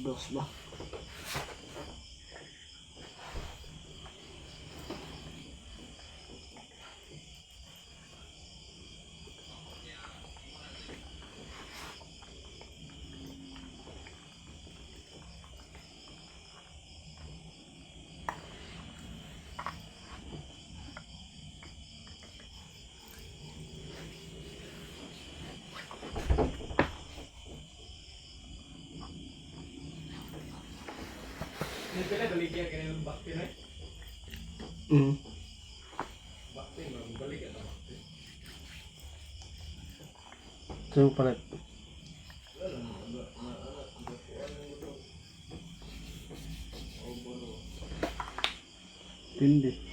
Dos ba? Ini pila baligya kaya yung bakti na eh. Bakti, balik ya bakti. Ito yung palit. Tindi.